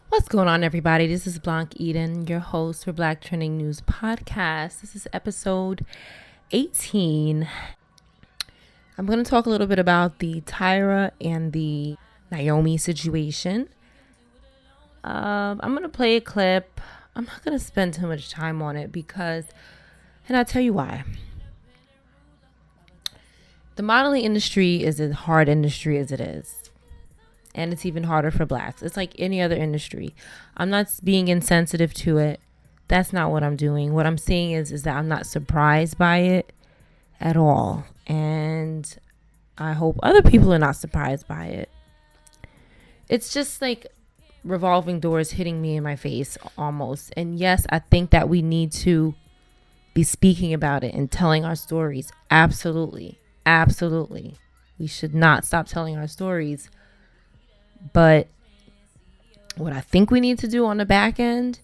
What's going on, everybody? This is Blanche Eden, your host for Black Trending News Podcast. This is episode 18. I'm going to talk a little bit about the Tyra and the Naomi situation. I'm going to play a clip. I'm not going to spend too much time on it and I'll tell you why. The modeling industry is a hard industry as it is. And it's even harder for blacks. It's like any other industry. I'm not being insensitive to it. That's not what I'm doing. What I'm saying is that I'm not surprised by it at all. And I hope other people are not surprised by it. It's just like revolving doors hitting me in my face almost. And yes, I think that we need to be speaking about it and telling our stories. Absolutely. Absolutely. We should not stop telling our stories. But what I think we need to do on the back end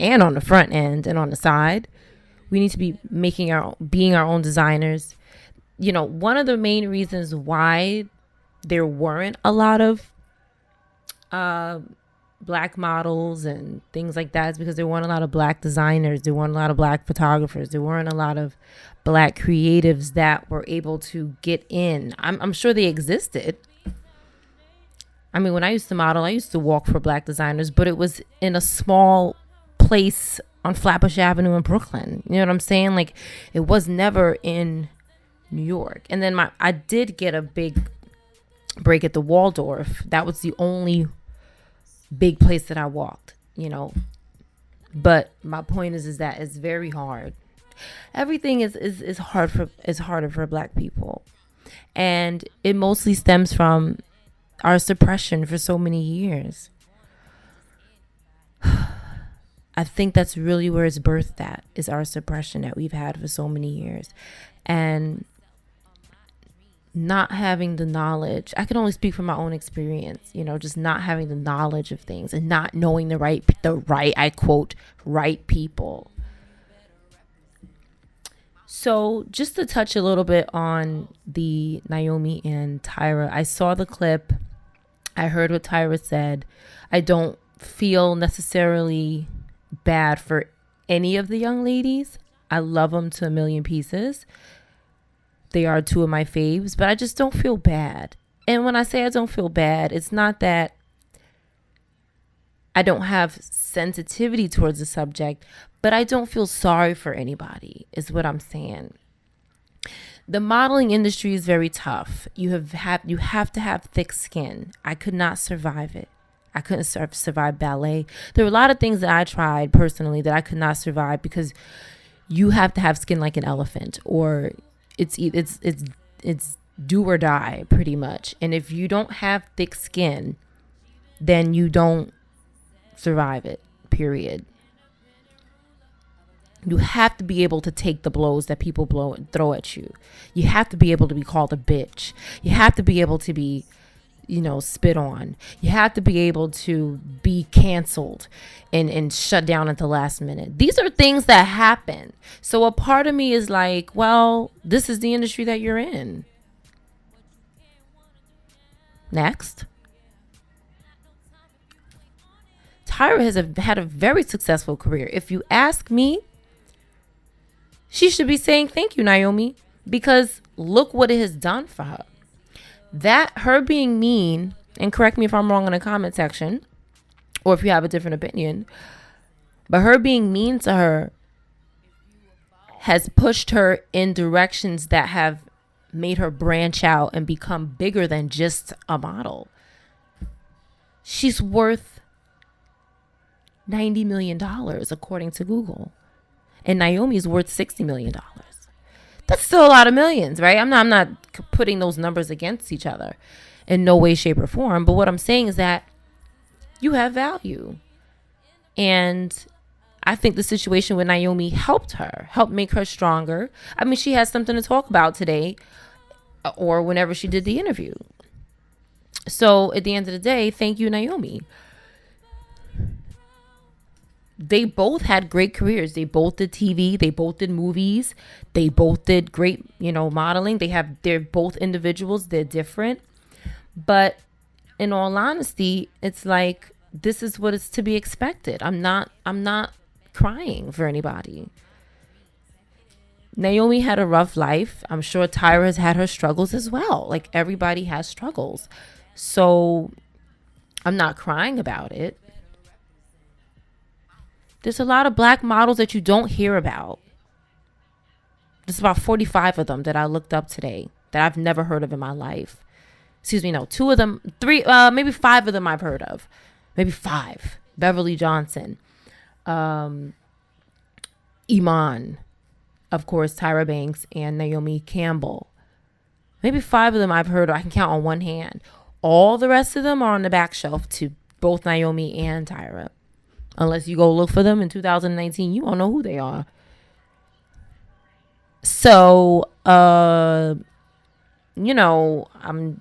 and on the front end and on the side, we need to be being our own designers. You know, one of the main reasons why there weren't a lot of black models and things like that is because there weren't a lot of black designers. There weren't a lot of black photographers. There weren't a lot of black creatives that were able to get in. I'm sure they existed. I mean, when I used to model, I used to walk for black designers, but it was in a small place on Flatbush Avenue in Brooklyn. You know what I'm saying? Like, it was never in New York. And then I did get a big break at the Waldorf. That was the only big place that I walked, you know. But my point is that it's very hard. Everything is harder for black people. And it mostly stems from our suppression for so many years. I think that's really where it's birthed at, is our suppression that we've had for so many years. And not having the knowledge, I can only speak from my own experience, you know, just not having the knowledge of things and not knowing the right, I quote, right people. So just to touch a little bit on the Naomi and Tyra, I saw the clip. I heard what Tyra said. I don't feel necessarily bad for any of the young ladies. I love them to a million pieces. They are two of my faves, but I just don't feel bad. And when I say I don't feel bad, it's not that I don't have sensitivity towards the subject, but I don't feel sorry for anybody, is what I'm saying. The modeling industry is very tough. You have to have thick skin. I could not survive it. I couldn't survive ballet. There were a lot of things that I tried personally that I could not survive because you have to have skin like an elephant, or it's do or die pretty much. And if you don't have thick skin, then you don't survive it, period. You have to be able to take the blows that people throw at you. You have to be able to be called a bitch. You have to be able to be, you know, spit on. You have to be able to be canceled and shut down at the last minute. These are things that happen. So a part of me is like, well, this is the industry that you're in. Next. Tyra has had a very successful career. If you ask me, she should be saying thank you, Naomi, because look what it has done for her. That her being mean, and correct me if I'm wrong in the comment section, or if you have a different opinion, but her being mean to her has pushed her in directions that have made her branch out and become bigger than just a model. She's worth $90 million, according to Google. And Naomi is worth $60 million. That's still a lot of millions, right? I'm not putting those numbers against each other in no way, shape, or form. But what I'm saying is that you have value. And I think the situation with Naomi helped make her stronger. I mean, she has something to talk about today or whenever she did the interview. So at the end of the day, thank you, Naomi. They both had great careers. They both did TV. They both did movies. They both did great, modeling. They're both individuals. They're different. But in all honesty, it's like this is what is to be expected. I'm not crying for anybody. Naomi had a rough life. I'm sure Tyra has had her struggles as well. Like, everybody has struggles. So I'm not crying about it. There's a lot of black models that you don't hear about. There's about 45 of them that I looked up today that I've never heard of in my life. Excuse me, no, 2 of them, 3, maybe 5 of them I've heard of. Maybe 5. Beverly Johnson, Iman, of course, Tyra Banks, and Naomi Campbell. Maybe 5 of them I've heard of. I can count on one hand. All the rest of them are on the back shelf to both Naomi and Tyra. Unless you go look for them in 2019, you won't know who they are. So, you know, I'm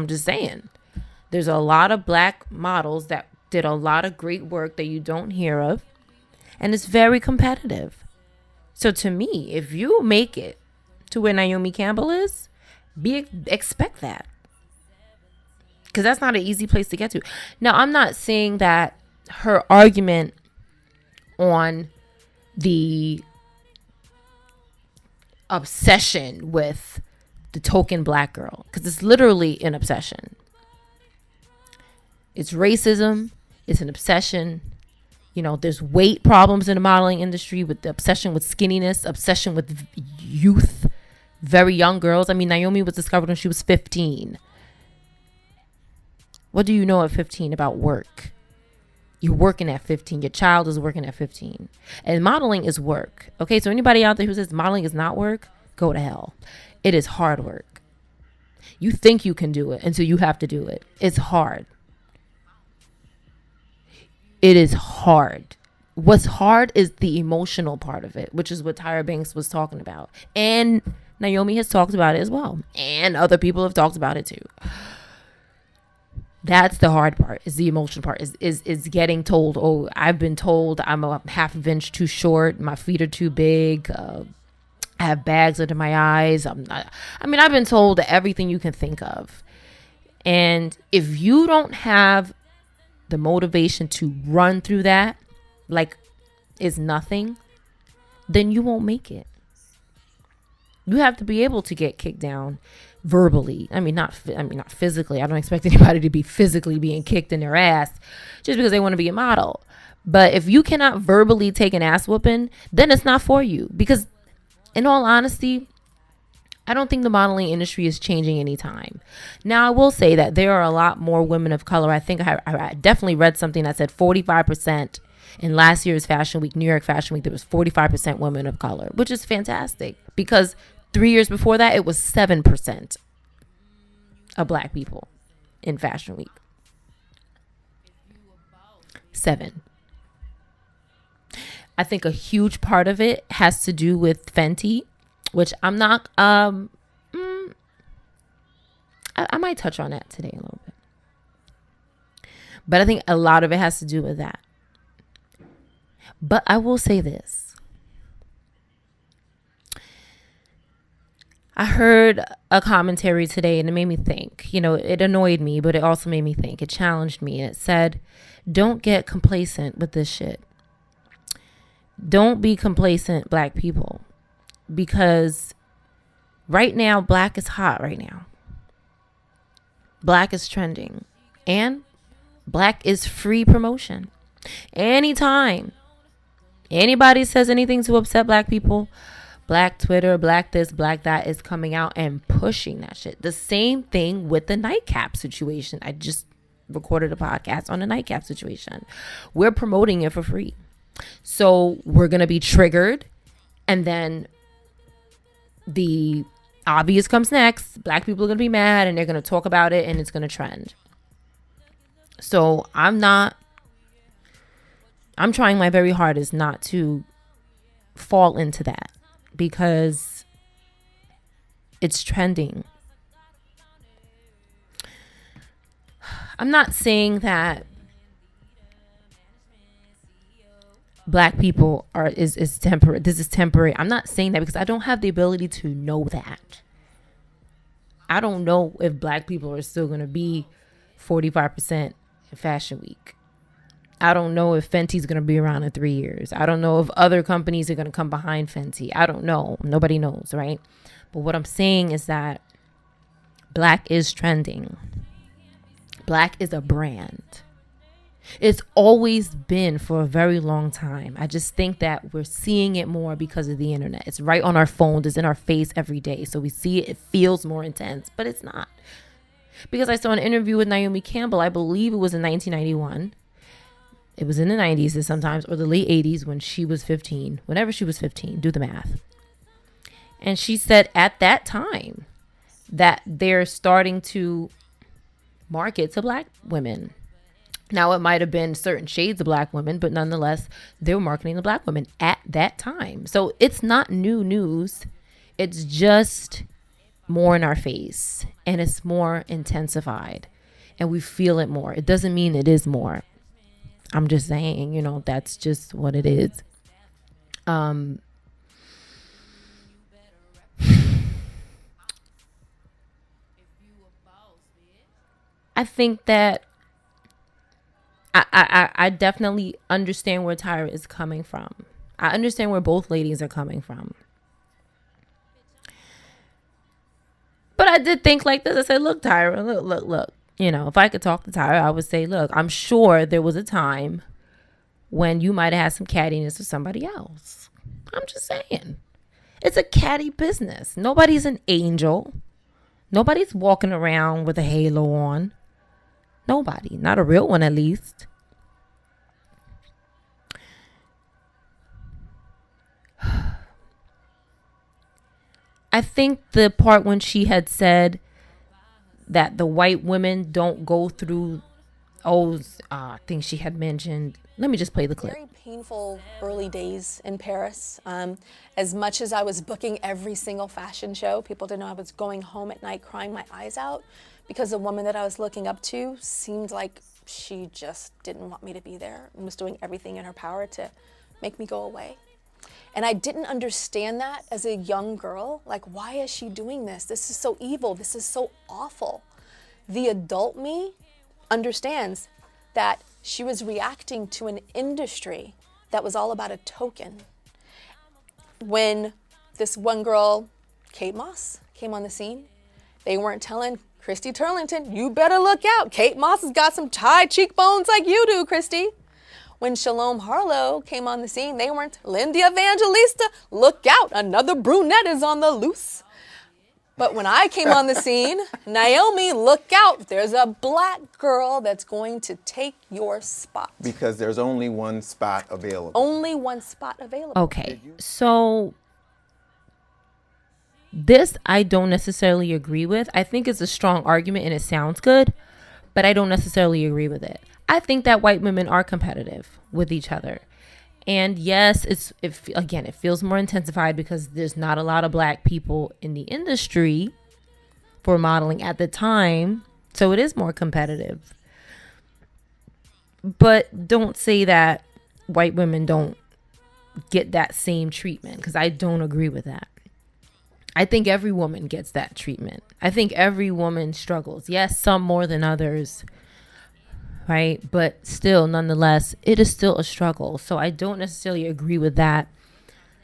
just saying, there's a lot of black models that did a lot of great work that you don't hear of, and it's very competitive. So to me, if you make it to where Naomi Campbell is, expect that, because that's not an easy place to get to. Now, I'm not saying that her argument on the obsession with the token black girl, because it's literally an obsession. It's racism. It's an obsession. You know, there's weight problems in the modeling industry with the obsession with skinniness, obsession with youth, very young girls. I mean, Naomi was discovered when she was 15. What do you know at 15 about work? You're working at 15. Your child is working at 15. And modeling is work. Okay, so anybody out there who says modeling is not work, go to hell. It is hard work. You think you can do it until you have to do it. It's hard. It is hard. What's hard is the emotional part of it, which is what Tyra Banks was talking about. And Naomi has talked about it as well. And other people have talked about it too. That's the hard part, is the emotional part, is getting told, oh, I've been told I'm a half of inch too short. My feet are too big. I have bags under my eyes. I've been told everything you can think of. And if you don't have the motivation to run through that like it's nothing, then you won't make it. You have to be able to get kicked down verbally. Not physically. I don't expect anybody to be physically being kicked in their ass just because they want to be a model. But if you cannot verbally take an ass whooping, then it's not for you. Because in all honesty, I don't think the modeling industry is changing anytime. Now, I will say that there are a lot more women of color. I think I definitely read something that said 45% in last year's Fashion Week, New York Fashion Week, there was 45% women of color, which is fantastic, because 3 years before that, it was 7% of black people in Fashion Week. 7. I think a huge part of it has to do with Fenty, which I'm not, I might touch on that today a little bit. But I think a lot of it has to do with that. But I will say this. I heard a commentary today and it made me think. It annoyed me, but it also made me think. It challenged me, and it said, don't get complacent with this shit. Don't be complacent, black people. Because right now, black is hot right now. Black is trending. And black is free promotion. Anytime anybody says anything to upset black people, black Twitter, black this, black that, is coming out and pushing that shit. The same thing with the nightcap situation. I just recorded a podcast on the nightcap situation. We're promoting it for free. So we're going to be triggered, and then the obvious comes next. Black people are going to be mad, and they're going to talk about it, and it's going to trend. So I'm trying my very hardest not to fall into that, because it's trending. I'm not saying that black people is temporary. This is temporary. I'm not saying that, because I don't have the ability to know that. I don't know if black people are still going to be 45% in Fashion Week. I don't know if Fenty's going to be around in 3 years. I don't know if other companies are going to come behind Fenty. I don't know. Nobody knows, right? But what I'm saying is that black is trending. Black is a brand. It's always been for a very long time. I just think that we're seeing it more because of the internet. It's right on our phones. It's in our face every day. So we see it. It feels more intense, but it's not. Because I saw an interview with Naomi Campbell. I believe it was in 1991. It was in the 90s sometimes, or the late 80s when she was 15. Whenever she was 15, do the math. And she said at that time that they're starting to market to black women. Now, it might have been certain shades of black women, but nonetheless, they were marketing to black women at that time. So it's not new news. It's just more in our face, and it's more intensified, and we feel it more. It doesn't mean it is more. I'm just saying, that's just what it is. I think that I definitely understand where Tyra is coming from. I understand where both ladies are coming from. But I did think like this. I said, look, Tyra, look. If I could talk to Tyra, I would say, look, I'm sure there was a time when you might have had some cattiness with somebody else. I'm just saying. It's a catty business. Nobody's an angel. Nobody's walking around with a halo on. Nobody. Not a real one, at least. I think the part when she had said that the white women don't go through I think she had mentioned. Let me just play the clip. Very painful early days in Paris. As much as I was booking every single fashion show, people didn't know I was going home at night crying my eyes out because the woman that I was looking up to seemed like she just didn't want me to be there and was doing everything in her power to make me go away. And I didn't understand that as a young girl. Like, why is she doing this? This is so evil. This is so awful. The adult me understands that she was reacting to an industry that was all about a token. When this one girl, Kate Moss, came on the scene, they weren't telling Christy Turlington, you better look out. Kate Moss has got some high cheekbones like you do, Christy. When Shalom Harlow came on the scene, they weren't, Lindy Evangelista, look out, another brunette is on the loose. But when I came on the scene, Naomi, look out, there's a black girl that's going to take your spot. Because there's only one spot available. Only one spot available. Okay, so this I don't necessarily agree with. I think it's a strong argument and it sounds good, but I don't necessarily agree with it. I think that white women are competitive with each other. And yes, it feels more intensified because there's not a lot of black people in the industry for modeling at the time. So it is more competitive. But don't say that white women don't get that same treatment, because I don't agree with that. I think every woman gets that treatment. I think every woman struggles. Yes, some more than others. Right. But still, nonetheless, it is still a struggle. So I don't necessarily agree with that.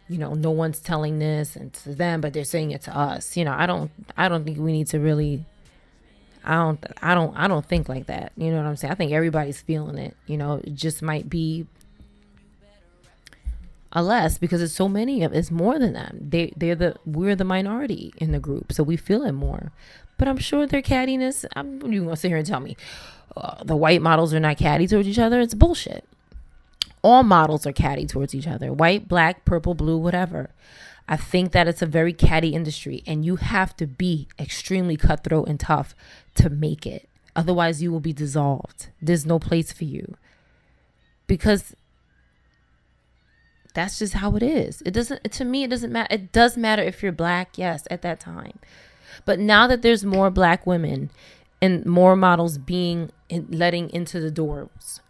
No one's telling this and to them, but they're saying it to us. I don't think we need to really. I don't think like that. You know what I'm saying? I think everybody's feeling it. It just might be a less because it's so many of it's more than them. We're the minority in the group, so we feel it more. But I'm sure their cattiness. You gonna sit here and tell me the white models are not catty towards each other? It's bullshit. All models are catty towards each other. White, black, purple, blue, whatever. I think that it's a very catty industry, and you have to be extremely cutthroat and tough to make it. Otherwise, you will be dissolved. There's no place for you. Because that's just how it is. To me, it doesn't matter. It does matter if you're black, yes, at that time. But now that there's more black women and more models letting into the doors,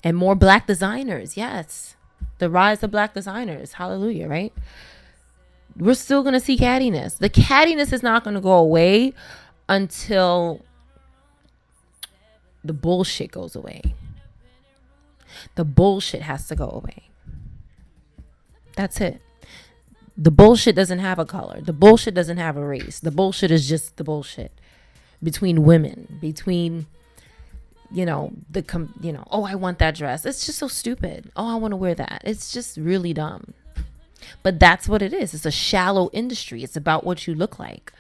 and more black designers, yes, the rise of black designers, hallelujah, right? We're still going to see cattiness. The cattiness is not going to go away until the bullshit goes away. The bullshit has to go away. That's it. The bullshit doesn't have a color. The bullshit doesn't have a race. The bullshit is just the bullshit between women, between, oh, I want that dress. It's just so stupid. Oh, I want to wear that. It's just really dumb. But that's what it is. It's a shallow industry. It's about what you look like.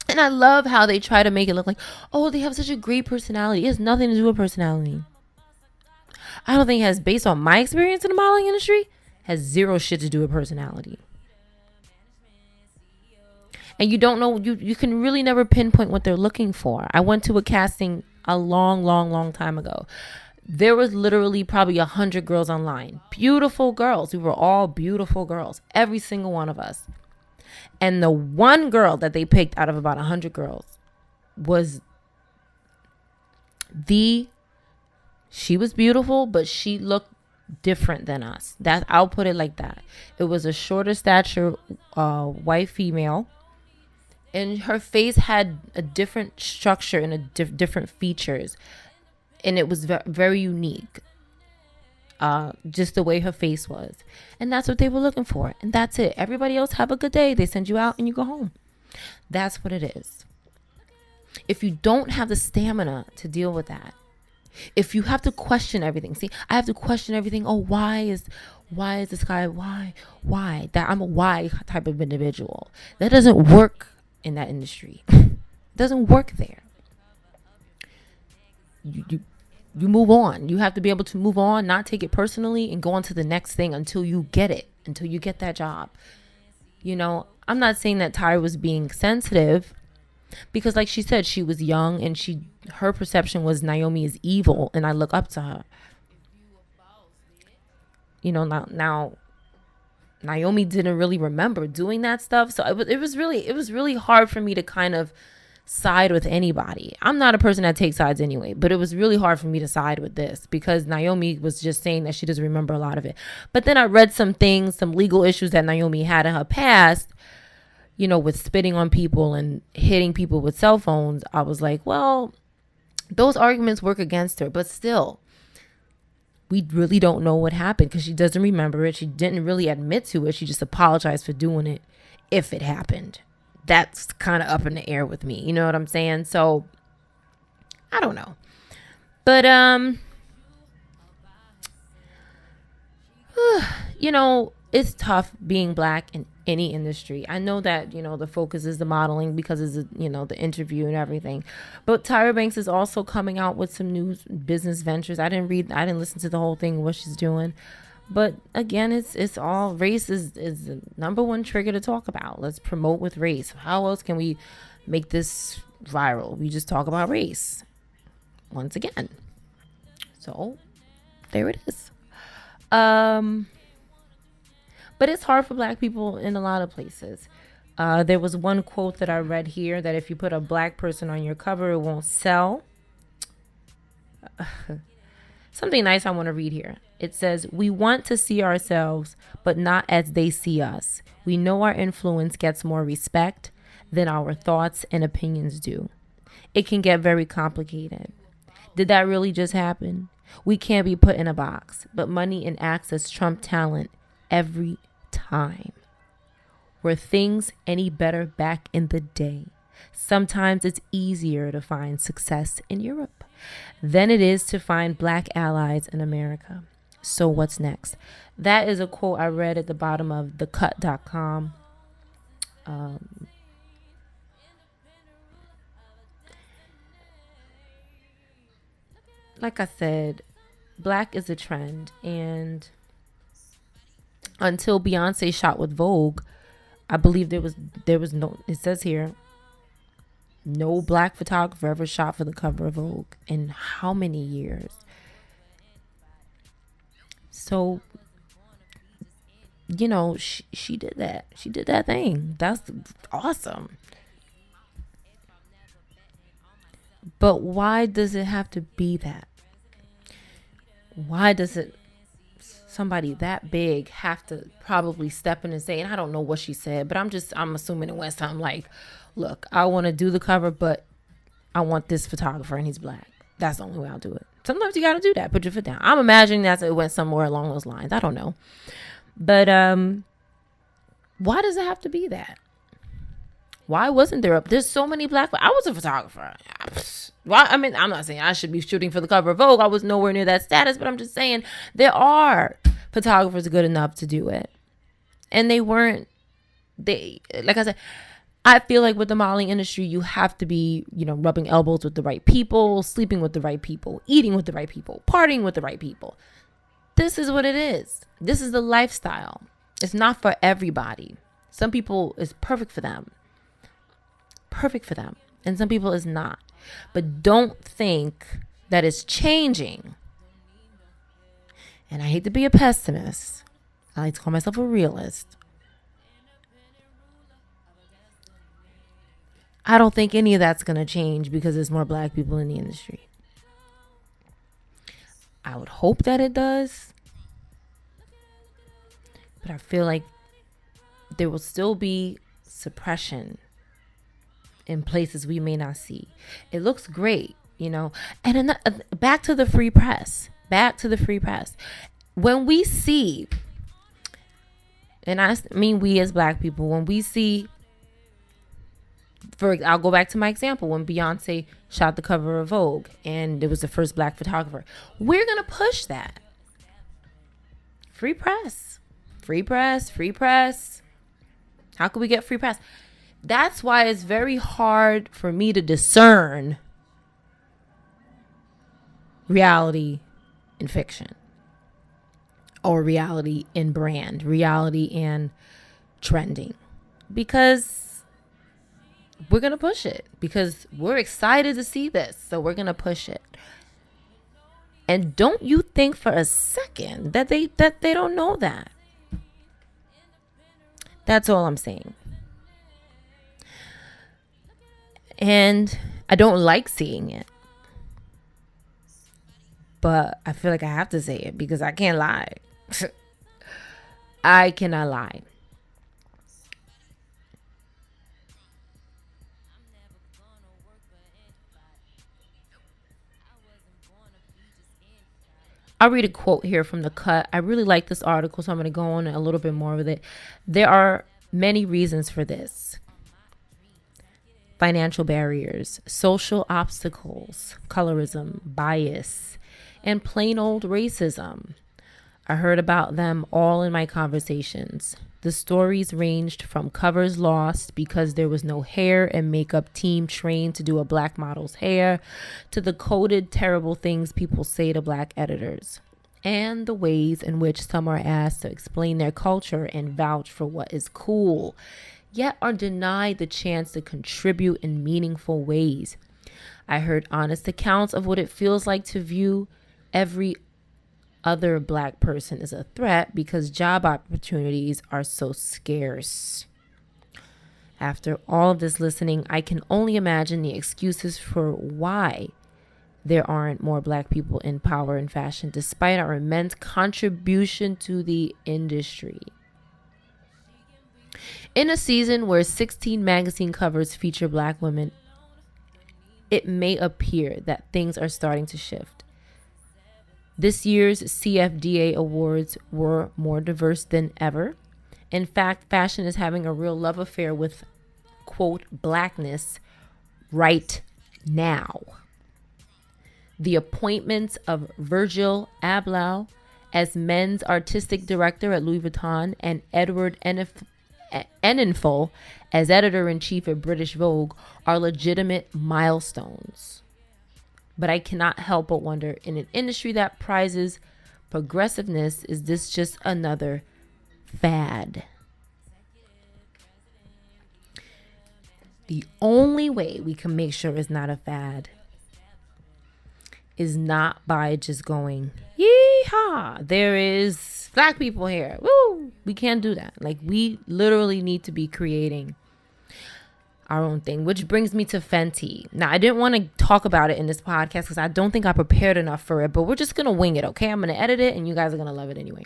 And I love how they try to make it look like, oh, they have such a great personality. It has nothing to do with personality. I don't think it has, based on my experience in the modeling industry, has zero shit to do with personality. And you don't know, you can really never pinpoint what they're looking for. I went to a casting a long time ago. There was literally probably 100 girls online. Beautiful girls. We were all beautiful girls. Every single one of us. And the one girl that they picked out of about 100 girls was she was beautiful, but she looked different than us. I'll put it like that. It was a shorter stature white female. And her face had a different structure and different features. And it was very unique. Just the way her face was. And that's what they were looking for. And that's it. Everybody else, have a good day. They send you out and you go home. That's what it is. If you don't have the stamina to deal with that, if you have to question everything. See, I have to question everything. Oh, why is this guy? Why? That I'm a why type of individual. That doesn't work in that industry. It doesn't work there. You move on. You have to be able to move on, not take it personally, and go on to the next thing until you get it, until you get that job. I'm not saying that Tyra was being sensitive, because like she said, she was young and her perception was Naomi is evil and I look up to her. Now Naomi didn't really remember doing that stuff. So it was really hard for me to kind of side with anybody. I'm not a person that takes sides anyway, but it was really hard for me to side with this because Naomi was just saying that she doesn't remember a lot of it. But then I read some legal issues that Naomi had in her past, with spitting on people and hitting people with cell phones. I was like, well, those arguments work against her, but still, we really don't know what happened because she doesn't remember it. She didn't really admit to it. She just apologized for doing it if it happened. That's kind of up in the air with me. You know what I'm saying? So I don't know. But, it's tough being black in any industry. I know that, the focus is the modeling because it's, the interview and everything. But Tyra Banks is also coming out with some new business ventures. I didn't listen to the whole thing, what she's doing. But again, it's all race is the number one trigger to talk about. Let's promote with race. How else can we make this viral? We just talk about race once again. So there it is. But it's hard for black people in a lot of places. There was one quote that I read here that if you put a black person on your cover, it won't sell. Something nice I want to read here. It says, we want to see ourselves, but not as they see us. We know our influence gets more respect than our thoughts and opinions do. It can get very complicated. Did that really just happen? We can't be put in a box, but money and access trump talent every time. Were things any better back in the day? Sometimes it's easier to find success in Europe than it is to find black allies in America. So what's next? That is a quote I read at the bottom of thecut.com. Like I said, black is a trend, and until Beyonce shot with Vogue, I believe there was no, it says here, no black photographer ever shot for the cover of Vogue in how many years? So, she did that. She did that thing. That's awesome. But why does it have to be that? Why does somebody that big have to probably step in and say, and I don't know what she said, but I'm assuming in West Time, like, look, I want to do the cover, but I want this photographer and he's black. That's the only way I'll do it. Sometimes you got to do that. Put your foot down. I'm imagining that it went somewhere along those lines. I don't know. But why does it have to be that? Why wasn't there there's so many black, I was a photographer. Well, I mean, I'm not saying I should be shooting for the cover of Vogue. I was nowhere near that status, but I'm just saying there are photographers good enough to do it. And like I said, I feel like with the modeling industry, you have to be, rubbing elbows with the right people, sleeping with the right people, eating with the right people, partying with the right people. This is what it is. This is the lifestyle. It's not for everybody. Some people it's perfect for them. And some people is not. But don't think that it's changing. And I hate to be a pessimist. I like to call myself a realist. I don't think any of that's going to change because there's more black people in the industry. I would hope that it does. But I feel like there will still be suppression in places we may not see. It looks great, And back to the free press. When we see, and I mean we as black people, when we see, I'll go back to my example, when Beyonce shot the cover of Vogue and it was the first black photographer, we're going to push that. Free press. How can we get free press? That's why it's very hard for me to discern reality and fiction, or reality and brand, reality and trending, because we're going to push it, because we're excited to see this. So we're going to push it. And don't you think for a second that they don't know that. That's all I'm saying. And I don't like seeing it. But I feel like I have to say it because I can't lie. I cannot lie. I'll read a quote here from The Cut. I really like this article, so I'm going to go on a little bit more with it. There are many reasons for this. Financial barriers, social obstacles, colorism, bias, and plain old racism. I heard about them all in my conversations. The stories ranged from covers lost because there was no hair and makeup team trained to do a black model's hair, to the coded terrible things people say to black editors, and the ways in which some are asked to explain their culture and vouch for what is cool, yet are denied the chance to contribute in meaningful ways. I heard honest accounts of what it feels like to view every other black person as a threat because job opportunities are so scarce. After all of this listening, I can only imagine the excuses for why there aren't more black people in power and fashion, despite our immense contribution to the industry. In a season where 16 magazine covers feature black women, it may appear that things are starting to shift. This year's CFDA awards were more diverse than ever. In fact, fashion is having a real love affair with, quote, blackness right now. The appointments of Virgil Abloh as men's artistic director at Louis Vuitton and Edward Enninful as editor-in-chief at British Vogue are legitimate milestones. But I cannot help but wonder, in an industry that prizes progressiveness, is this just another fad? The only way we can make sure it's not a fad is not by just going, yeehaw, there is black people here. Woo! We can't do that. Like, we literally need to be creating our own thing, which brings me to Fenty. Now, I didn't want to talk about it in this podcast because I don't think I prepared enough for it, but we're just going to wing it, okay? I'm going to edit it and you guys are going to love it anyway.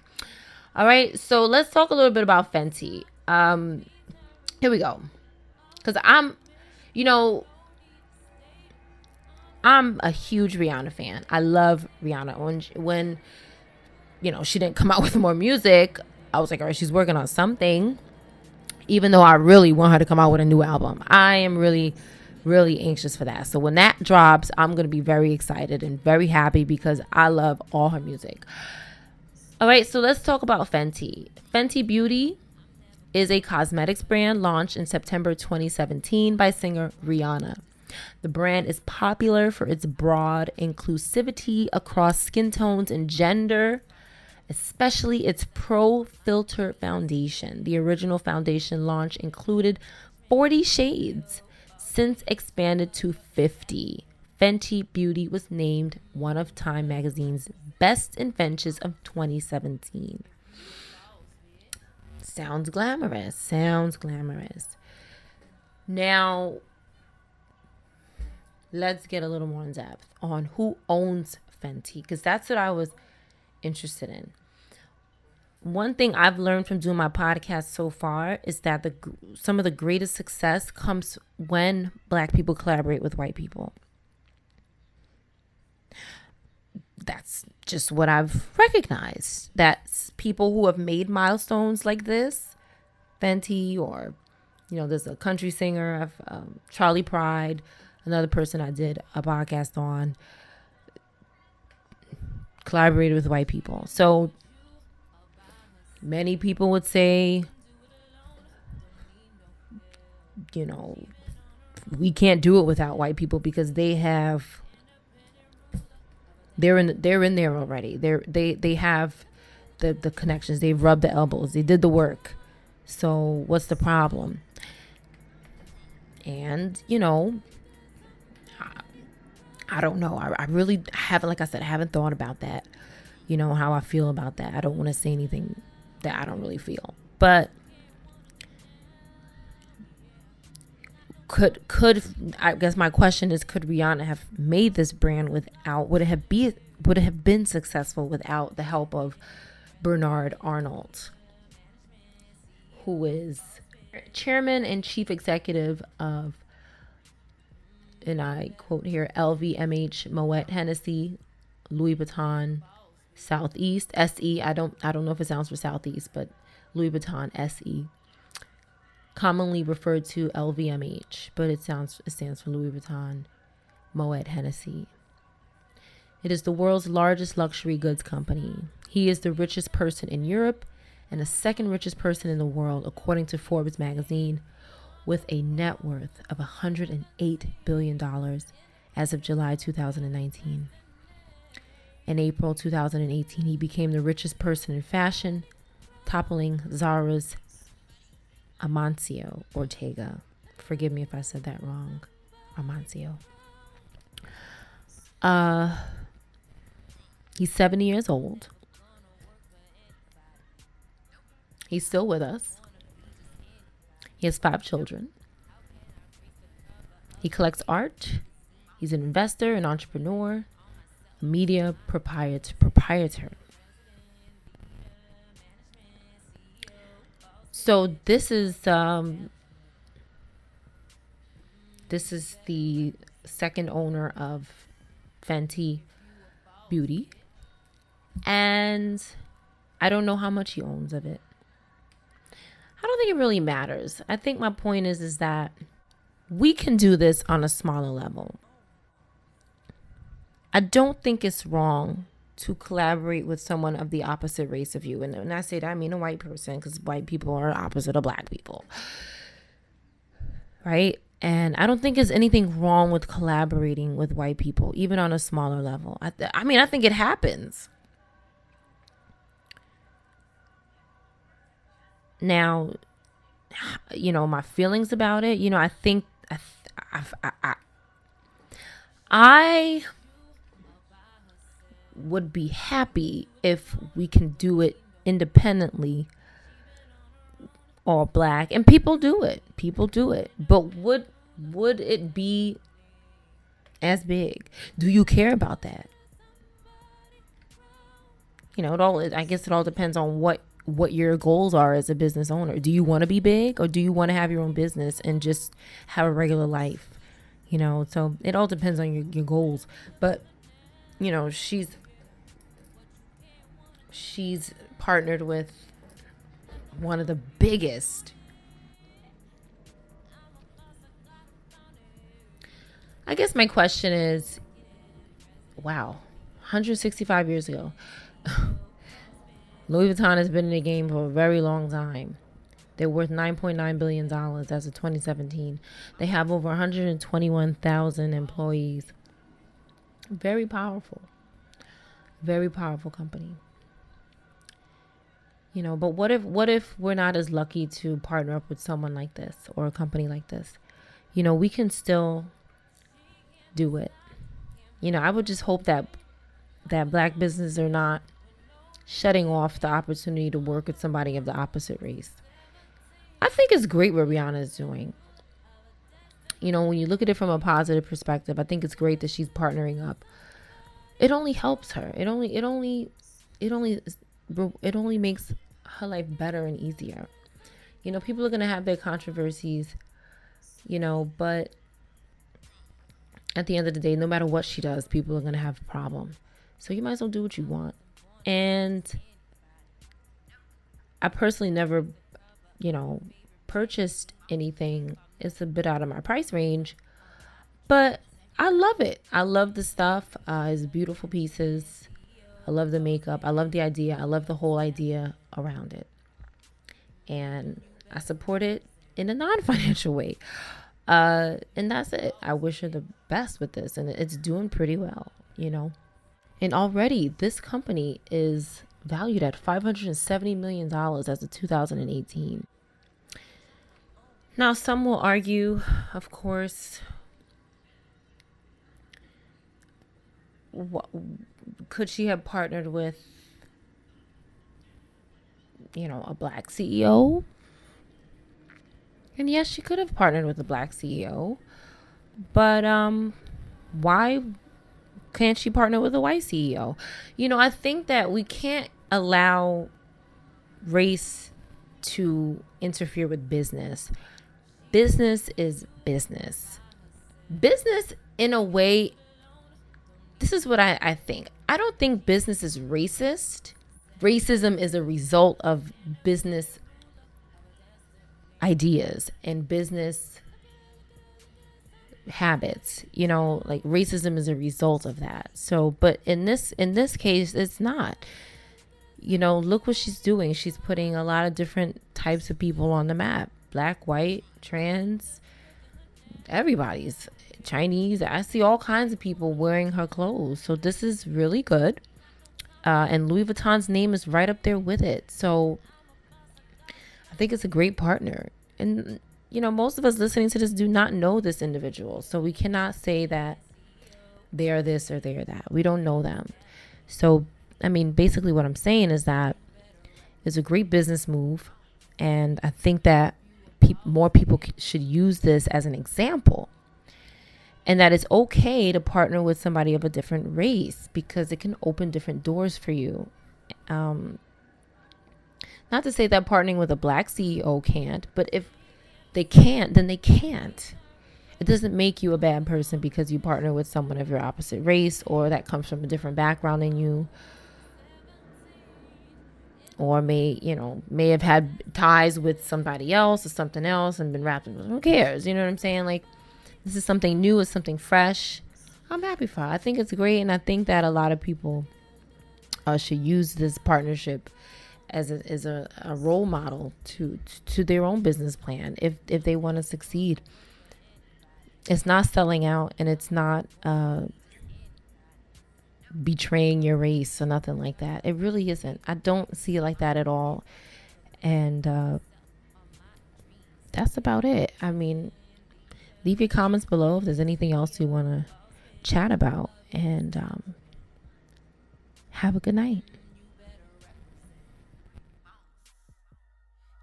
All right, so let's talk a little bit about Fenty. Here we go. Because I'm a huge Rihanna fan. I love Rihanna. When she didn't come out with more music, I was like, all right, she's working on something. Even though I really want her to come out with a new album, I am really, really anxious for that. So when that drops, I'm going to be very excited and very happy because I love all her music. All right, so let's talk about Fenty. Fenty Beauty is a cosmetics brand launched in September 2017 by singer Rihanna. The brand is popular for its broad inclusivity across skin tones and gender, especially its Pro Filter foundation. The original foundation launch included 40 shades, since expanded to 50. Fenty Beauty was named one of Time magazine's best inventions of 2017. Sounds glamorous. Now, let's get a little more in depth on who owns Fenty, because that's what I was interested in. One thing I've learned from doing my podcast so far is that some of the greatest success comes when Black people collaborate with white people. That's just what I've recognized. That people who have made milestones like this, Fenty, or there's a country singer, Charlie Pride, another person I did a podcast on, collaborated with white people. So many people would say, we can't do it without white people because they're in there already. They have the connections. They've rubbed the elbows. They did the work. So what's the problem? And I don't know. I really haven't, like I said, I haven't thought about that. How I feel about that. I don't want to say anything that I don't really feel. But could I guess my question is, could Rihanna have made this brand without, would it have been successful without the help of Bernard Arnault, who is chairman and chief executive of, and I quote here, LVMH, Moet Hennessy, Louis Vuitton, Southeast, SE. I don't know if it sounds for Southeast, but Louis Vuitton, SE. Commonly referred to LVMH, but it stands for Louis Vuitton, Moet Hennessy. It is the world's largest luxury goods company. He is the richest person in Europe and the second richest person in the world, according to Forbes magazine, with a net worth of $108 billion as of July 2019. In April 2018, he became the richest person in fashion, toppling Zara's Amancio Ortega. Forgive me if I said that wrong. Amancio. He's 70 years old. He's still with us. He has 5 children. He collects art. He's an investor, an entrepreneur, a media proprietor. So this is the second owner of Fenty Beauty, and I don't know how much he owns of it. I don't think it really matters. I think my point is that we can do this on a smaller level. I don't think it's wrong to collaborate with someone of the opposite race of you. And when I say that, I mean a white person, because white people are opposite of black people. Right? And I don't think there's anything wrong with collaborating with white people, even on a smaller level. I think it happens. Now, my feelings about it, I think I would be happy if we can do it independently, all black, and people do it, but would it be as big? Do you care about that? I guess it all depends on what your goals are as a business owner. Do you want to be big, or do you want to have your own business and just have a regular life? You know, so it all depends on your goals. But, you know, she's partnered with one of the biggest. I guess my question is, wow, 165 years ago, Louis Vuitton has been in the game for a very long time. They're worth $9.9 billion as of 2017. They have over 121,000 employees. Very powerful. Very powerful company. You know, but what if we're not as lucky to partner up with someone like this or a company like this? You know, we can still do it. You know, I would just hope that black businesses are not shutting off the opportunity to work with somebody of the opposite race. I think it's great what Rihanna is doing. You know, when you look at it from a positive perspective, I think it's great that she's partnering up. It only helps her. It only makes her life better and easier. You know, people are going to have their controversies, you know, but at the end of the day, no matter what she does, people are going to have a problem. So you might as well do what you want. And I personally never, you know, purchased anything. It's a bit out of my price range, but I love it. I love the stuff. It's beautiful pieces. I love the makeup. I love the idea. I love the whole idea around it. And I support it in a non-financial way. And that's it. I wish her the best with this. And it's doing pretty well, you know. And already this company is valued at $570 million as of 2018. Now, some will argue, of course, could she have partnered with, you know, a black CEO? And yes, she could have partnered with a black CEO. But why can't she partner with a white CEO? You know, I think that we can't allow race to interfere with business. Business is business. Business, in a way, this is what I think. I don't think business is racist. Racism is a result of business ideas and business habits. You know, like racism is a result of that. So, but in this case, it's not. You know, look what she's doing. She's putting a lot of different types of people on the map. Black, white, trans, everybody's. Chinese. I see all kinds of people wearing her clothes. So this is really good. And Louis Vuitton's name is right up there with it. So I think it's a great partner. And, you know, most of us listening to this do not know this individual. So we cannot say that they are this or they are that. We don't know them. So, I mean, basically what I'm saying is that it's a great business move. And I think that more people should use this as an example. And that it's okay to partner with somebody of a different race because it can open different doors for you. Not to say that partnering with a black CEO can't, but if they can't, then they can't. It doesn't make you a bad person because you partner with someone of your opposite race or that comes from a different background than you. Or may have had ties with somebody else or something else and been wrapped in. Who cares? You know what I'm saying? Like, this is something new. It's something fresh. I'm happy for her. I think it's great. And I think that a lot of people should use this partnership as a role model to their own business plan if they want to succeed. It's not selling out and it's not betraying your race or nothing like that. It really isn't. I don't see it like that at all. And that's about it. I mean, leave your comments below if there's anything else you want to chat about. And have a good night.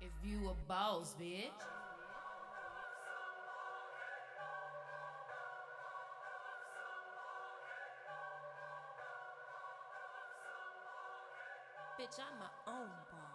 If you a boss, bitch. Bitch, I'm my own boss.